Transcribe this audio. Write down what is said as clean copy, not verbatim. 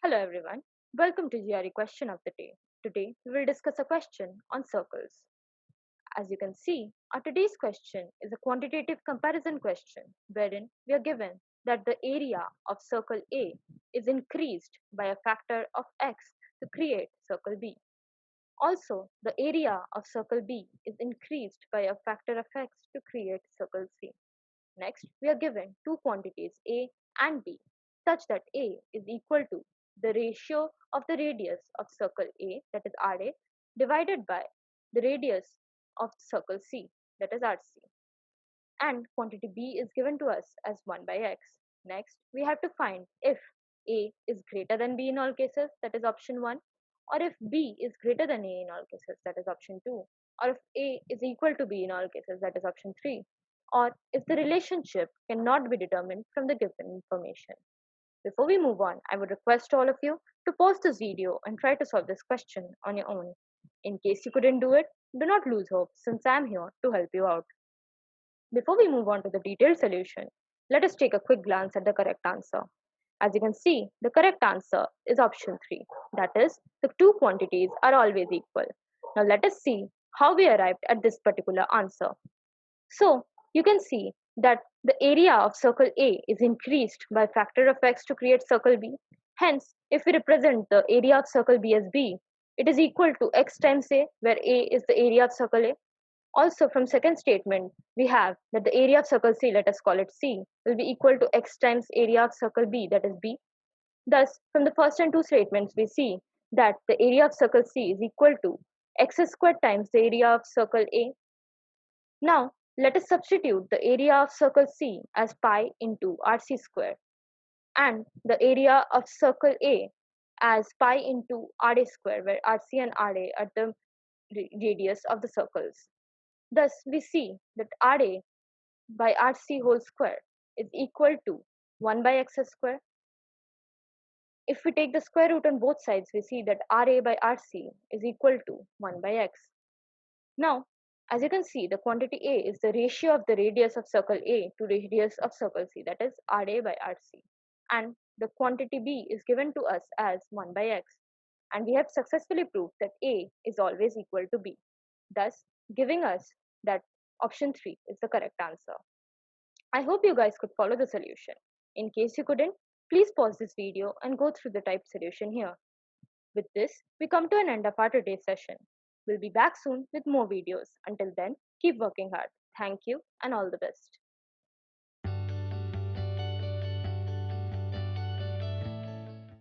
Hello everyone, welcome to GRE Question of the Day. Today we will discuss a question on circles. As you can see, our today's question is a quantitative comparison question wherein we are given that the area of circle A is increased by a factor of x to create circle B. Also, the area of circle B is increased by a factor of x to create circle C. Next, we are given two quantities A and B such that A is equal to the ratio of the radius of circle A, that is RA, divided by the radius of circle C, that is RC. And quantity B is given to us as 1 by x. Next, we have to find if A is greater than B in all cases, that is option 1, or if B is greater than A in all cases, that is option 2, or if A is equal to B in all cases, that is option 3, or if the relationship cannot be determined from the given information. Before we move on, I would request all of you to pause this video and try to solve this question on your own. In case you couldn't do it, do not lose hope since I am here to help you out. Before we move on to the detailed solution, let us take a quick glance at the correct answer. As you can see, the correct answer is option 3. That is, the two quantities are always equal. Now let us see how we arrived at this particular answer. So, you can see that the area of circle A is increased by factor of x to create circle B. Hence, if we represent the area of circle B as B, it is equal to x times A, where A is the area of circle A. Also, from second statement, we have that the area of circle C, let us call it C, will be equal to x times area of circle B, that is B. Thus, from the first and two statements, we see that the area of circle C is equal to x squared times the area of circle A. Now, let us substitute the area of circle C as pi into RC square and the area of circle A as pi into RA square, where RC and RA are the radius of the circles. Thus, we see that RA by RC whole square is equal to 1 by x square. If we take the square root on both sides, we see that RA by RC is equal to 1 by x. Now, as you can see, the quantity A is the ratio of the radius of circle A to radius of circle C, that is RA by RC. And the quantity B is given to us as 1 by x. And we have successfully proved that A is always equal to B, thus giving us that option 3 is the correct answer. I hope you guys could follow the solution. In case you couldn't, please pause this video and go through the typed solution here. With this, we come to an end of our today's session. We'll be back soon with more videos. Until then, keep working hard. Thank you and all the best.